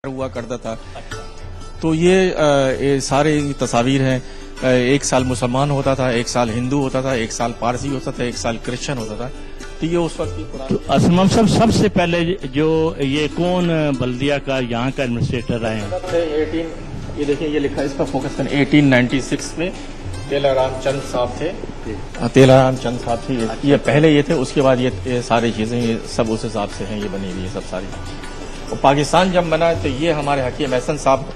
हुआ करता था। तो ये सारे तस्वीर हैं। एक साल मुसलमान होता था, एक साल हिंदू होता था, एक साल पारसी होता था, एक साल क्रिश्चियन होता था। तो ये उस वक्त की पुरानी। तो असलम साहब, सबसे पहले जो ये कौन बल्दिया का यहाँ का एडमिनिस्ट्रेटर रहे हैं? ये देखिए, ये लिखा है, इस पर फोकस करें। 1896 में तेलाराम चंद साहब थे। तेलाराम चंद साहब थे। ये पहले ये थे, उसके बाद ये सारी चीजें ये सब उस हिसाब से हैं, ये बनी हुई है सब सारी। और पाकिस्तान जब बना तो ये हमारे हकीम एहसन साहब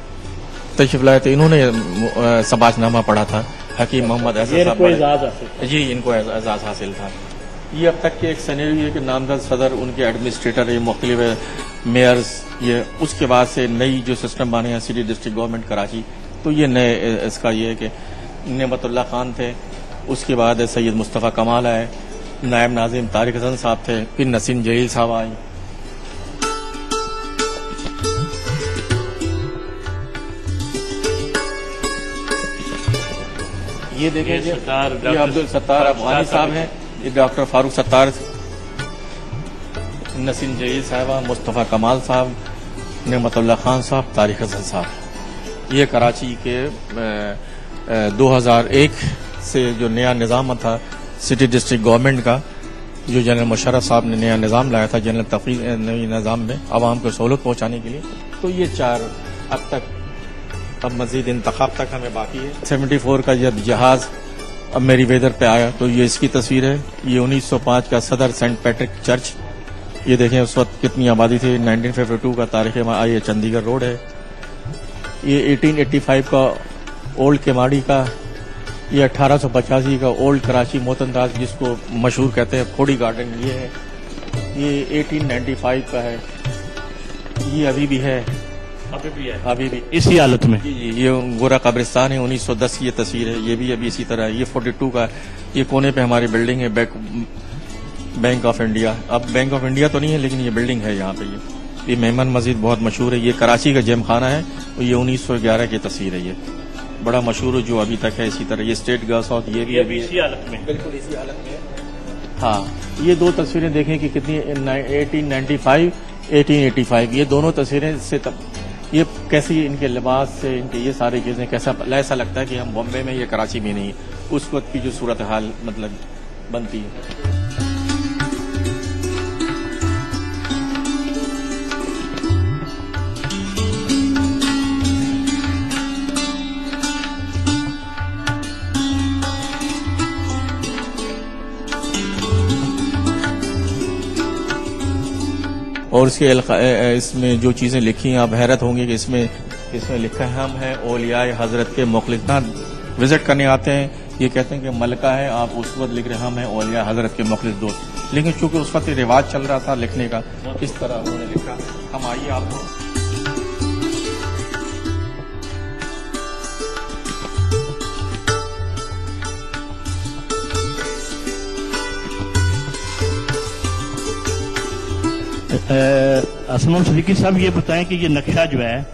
तशरीफ लाए थे। इन्होंने सबाशनामा पढ़ा था। हकीम मोहम्मद एहसन साहब, जी, इनको एजाज हासिल था। ये अब तक के एक सिनेरियो के नामजद सदर, उनके एडमिनिस्ट्रेटर, ये मुख्तलिफ मेयर्स, ये उसके बाद से नई जो सिस्टम बने हैं सिटी डिस्ट्रिक्ट गवर्नमेंट कराची, तो ये नए इसका ये है कि नेमतुल्लाह खान थे, उसके बाद सैयद मुस्तफ़ा कमाल आए, नायब नाजिम तारिक हसन साहब थे, फिर नसीम जलील साहब आए। ये देखें, ये अब्दुल सत्तार अफगानी साहब हैं, ये डॉक्टर फारूक सत्तार, नसीम जलील साहबा, मुस्तफ़ा कमाल साहब, नेमतुल्लाह खान साहब, तारिक हसन साहब। ये कराची के 2001 से जो नया निज़ाम था सिटी डिस्ट्रिक्ट गवर्नमेंट का, जो जनरल मुशर्रफ साहब ने नया निज़ाम लाया था, जनरल तफरीक नई निज़ाम में आवाम को सहूलत पहुँचाने के लिए, तो ये चार अब तक, अब मजीद इंतखाब तक हमें बाकी है। 74 का जब जहाज अब मेरी वेदर पे आया तो ये इसकी तस्वीर है। ये 1905 का सदर सेंट पैट्रिक चर्च, ये देखें उस वक्त कितनी आबादी थी। 1952 का तारीख ये चंडीगढ़ रोड है। ये 1885 का ओल्ड केमाड़ी का, ये 1885 का ओल्ड कराची मोतनराज, जिसको मशहूर कहते हैं खोड़ी गार्डन, ये है। ये 1895 का है, ये अभी भी है, अभी भी इसी हालत में। जी, ये गोरा कब्रिस्तान है, 1910 की ये तस्वीर है। ये भी अभी इसी तरह है। ये 42 का, ये कोने पे हमारी बिल्डिंग है, बैंक ऑफ इंडिया। अब बैंक ऑफ इंडिया तो नहीं है, लेकिन ये बिल्डिंग है यहाँ पे। ये मेहमान मस्जिद बहुत मशहूर है। ये कराची का जेम खाना है, और ये 1911 की तस्वीर है। ये बड़ा मशहूर है, जो अभी तक है। इसी तरह ये स्टेट गर्ल्स हाउस, ये भी अभी इसी हालत में, बिल्कुल इसी हालत में। हाँ, ये दो तस्वीरें देखें कि कितनी, 1895, 1885, ये दोनों तस्वीरें से ये कैसी, इनके लिबास से, इनके ये सारी चीजें, कैसा ऐसा लगता है कि हम बॉम्बे में, ये कराची में नहीं, उस वक्त की जो सूरत हाल मतलब बनती है। और इसमें जो चीजें लिखी हैं, आप हैरत होंगे कि इसमें लिखा है, हम हैं औलियाए हजरत के मुखलिस। विजिट करने आते हैं, ये कहते हैं कि मलका है, आप उस वक्त लिख रहे हैं हम हैं औलियाए हजरत के मुखलिस दोस्त। लेकिन चूंकि उस वक्त रिवाज चल रहा था लिखने का, इस तरह उन्होंने लिखा। हम आइए आपको असलम सदीकी साहब, ये बताएं कि ये नक्शा जो है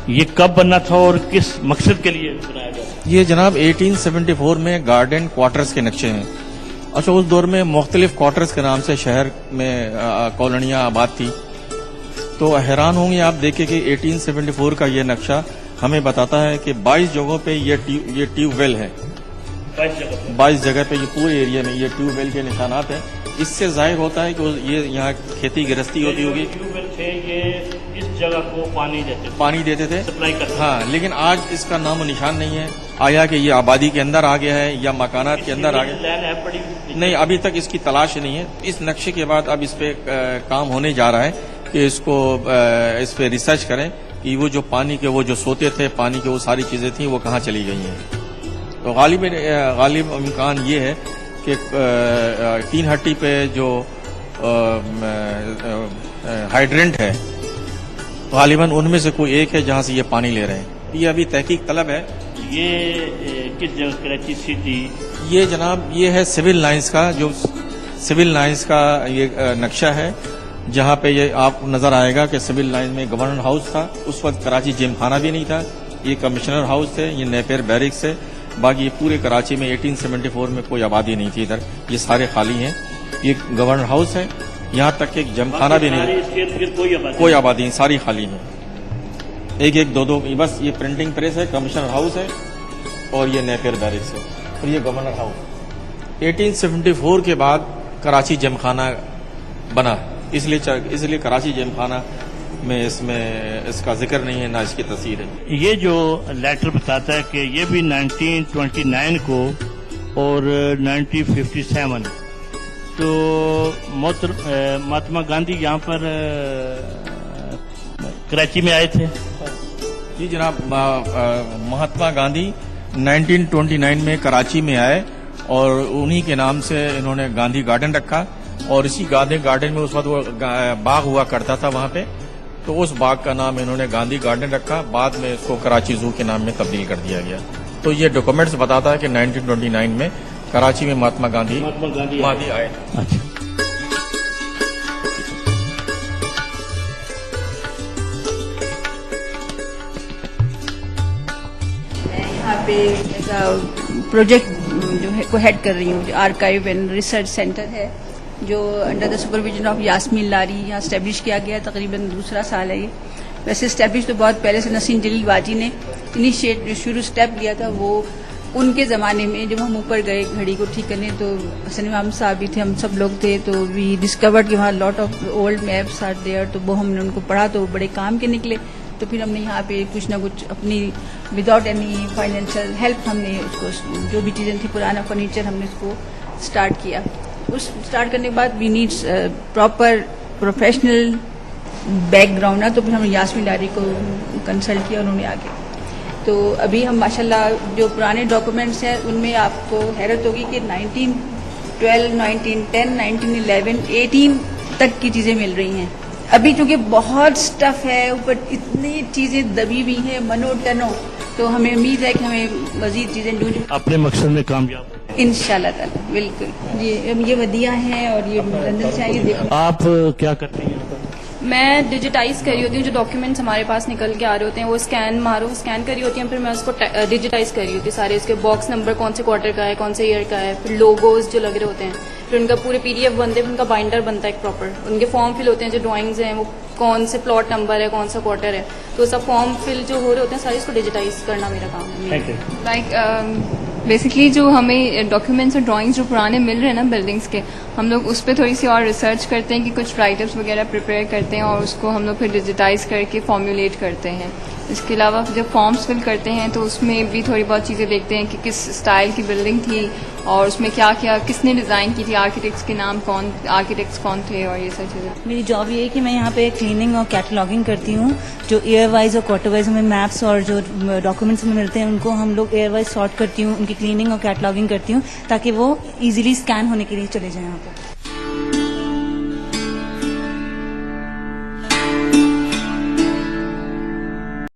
ये कब बना था और किस मकसद के लिए बनाया गया? ये जनाब 1874 में गार्डन क्वार्टर्स के नक्शे हैं। अच्छा, उस दौर में मुख्तलिफ क्वार्टर्स के नाम से शहर में कॉलोनियाँ आबाद थी। तो हैरान होंगे आप देखें कि 1874 का ये नक्शा हमें बताता है कि 22 जगहों पे ये ट्यूबवेल है। 22 जगह पे ये पूरे एरिया में ये ट्यूबवेल के निशानात हैं। इससे जाहिर होता है कि ये यहाँ खेती गृहस्थी होती होगी। ट्यूबवेल थे, ये इस जगह को पानी देते थे, सप्लाई करते। हाँ, लेकिन आज इसका नामो निशान नहीं है। आया कि ये आबादी के अंदर आ गया है या मकानात के अंदर आ गया, नहीं, अभी तक इसकी तलाश नहीं है। इस नक्शे के बाद अब इस पे काम होने जा रहा है कि इसको इस पे रिसर्च करें कि वो जो पानी के वो जो सोते थे, पानी के वो सारी चीजें थी, वो कहाँ चली गई हैं। तो गालिब इम्कान ये है कि 3 हट्टी पे जो हाइड्रेंट है, गालिबन उनमें से कोई एक है जहां से ये पानी ले रहे हैं। ये अभी तहकीक तलब है। ये किस जगह कराची सिटी? ये जनाब ये है सिविल लाइंस का, जो सिविल लाइंस का ये नक्शा है, जहां पे ये आपको नजर आएगा कि सिविल लाइन में गवर्नर हाउस था। उस वक्त कराची जिम खाना भी नहीं था। ये कमिश्नर हाउस थे, ये नेपियर बैरिक्स है। बाकी ये पूरे कराची में 1874 में कोई आबादी नहीं थी इधर, ये सारे खाली हैं। ये गवर्नर हाउस है, यहाँ तक कि जमखाना भी नहीं, कोई आबादी नहीं, सारी खाली है। ایک ایک دو دو، بس یہ پرنٹنگ پریس ہے، کمشنر ہاؤس ہے، اور یہ نیپیر بیرکس ہے، اور یہ گورنر ہاؤس۔ 1874 کے بعد کراچی جیم خانہ بنا، اس لیے کراچی جیم خانہ میں اس کا ذکر نہیں ہے، نہ اس کی تصویر ہے۔ یہ جو لیٹر بتاتا ہے کہ یہ بھی 1929 کو اور 1957 تو مہاتما گاندھی یہاں پر کراچی میں آئے تھے۔ جی جناب، مہاتما گاندھی 1929 میں کراچی میں آئے اور انہی کے نام سے انہوں نے گاندھی گارڈن رکھا، اور اسی گاندھی گارڈن میں اس وقت وہ باغ ہوا کرتا تھا وہاں پہ، تو اس باغ کا نام انہوں نے گاندھی گارڈن رکھا، بعد میں اس کو کراچی زو کے نام میں تبدیل کر دیا گیا۔ تو یہ ڈاکومنٹس بتاتا ہے کہ 1929 میں کراچی میں مہاتما گاندھی آئے۔ اچھا، یہاں پہ پروجیکٹ جو ہے کو ہیڈ کر رہی ہوں، جو آرکائیو اینڈ ریسرچ سینٹر ہے، جو under the supervision of Yasmin Lari یہاں اسٹیبلش کیا گیا، تقریباً دوسرا سال ہے یہ۔ ویسے اسٹیبلش تو بہت پہلے سے نسیم جلیل واجی نے انیشیٹ جو شروع اسٹیپ لیا تھا، وہ ان کے زمانے میں جب ہم اوپر گئے گھڑی کو ٹھیک کرنے، تو حسن امام صاحب بھی تھے، ہم سب لوگ تھے، تو وی ڈسکورڈ کہ وہاں lot of old maps are there, تو وہ ہم نے ان کو پڑھا تو وہ بڑے کام کے نکلے۔ تو پھر ہم نے یہاں پہ کچھ نہ کچھ اپنی وداؤٹ اینی فائنینشیل ہیلپ ہم نے اس کو جو بھی چیزیں تھیں، پرانا فرنیچر، ہم نے اس کو اسٹارٹ کیا۔ اس اسٹارٹ کرنے کے بعد we needs proper professional background ہے، تو پھر ہم نے یاسمین لاری کو کنسلٹ کیا، انہوں نے آگے۔ تو ابھی ہم ماشاءاللہ جو پرانے ڈاکومنٹس ہیں ان میں آپ کو حیرت ہوگی کہ 1912 1910 1911 18 تک کی چیزیں مل رہی ہیں۔ ابھی چونکہ بہت سٹف ہے، اوپر اتنی چیزیں دبی ہوئی ہیں منو ٹنو، تو ہمیں امید ہے کہ ہمیں مزید چیزیں ڈھونڈ اپنے مقصد میں کامیاب انشاءاللہ تعالی۔ بالکل، یہ ودیعہ ہیں اور یہ لندن سے آئی، دیکھو۔ آپ کیا کرتے ہیں؟ میں ڈیجیٹائز کر رہی ہوتی ہوں، جو ڈاکیومنٹس ہمارے پاس نکل کے آ رہے ہوتے ہیں وہ اسکین مارو، اسکین کری ہوتی ہیں، پھر میں اس کو ڈیجیٹائز کر رہی ہوتی ہوں، سارے اس کے باکس نمبر کون سے کوارٹر کا ہے، کون سے ایئر کا ہے، پھر لوگوز جو لگ رہے ہوتے ہیں، پھر ان کا پورے PDF بنتے ہیں، پھر ان کا بائنڈر بنتا ہے ایک پراپر، ان کے فارم فل ہوتے ہیں، جو ڈرائنگز ہیں وہ کون سے پلاٹ نمبر ہے، کون سا کوارٹر ہے، تو سب فارم فل جو ہو رہے ہوتے ہیں سارے، اس کو ڈیجیٹائز کرنا میرا کام ہے۔ لائک بیسکلی جو ہمیں ڈاکیومنٹس اور ڈرائنگس جو پرانے مل رہے ہیں نا بلڈنگس کے، ہم لوگ اس پہ تھوڑی سی اور ریسرچ کرتے ہیں کہ کچھ رائٹ اپس وغیرہ پریپیئر کرتے ہیں اور اس کو ہم لوگ پھر ڈیجیٹائز کر کے فارمولیٹ کرتے ہیں۔ اس کے علاوہ جب فارمس فل کرتے ہیں تو اس میں بھی تھوڑی بہت چیزیں دیکھتے ہیں کہ کس اسٹائل کی بلڈنگ تھی اور اس میں کیا کیا کس نے ڈیزائن کی تھی، آرکیٹیکٹس کے نام آرکیٹیکٹس کون تھے، اور یہ سب چیزیں۔ میری جاب یہ ہے کہ میں یہاں پہ کلیننگ اور کیٹلاگنگ کرتی ہوں، جو ایئر وائز اور کوارٹر وائز ہمیں میپس اور جو ڈاکومنٹس ہمیں ملتے ہیں ان کو ہم لوگ ایئر وائز سارٹ کرتی ہوں، ان کی کلیننگ اور کیٹلاگنگ کرتی ہوں تاکہ وہ ایزیلی اسکین ہونے کے لیے چلے جائیں یہاں پہ۔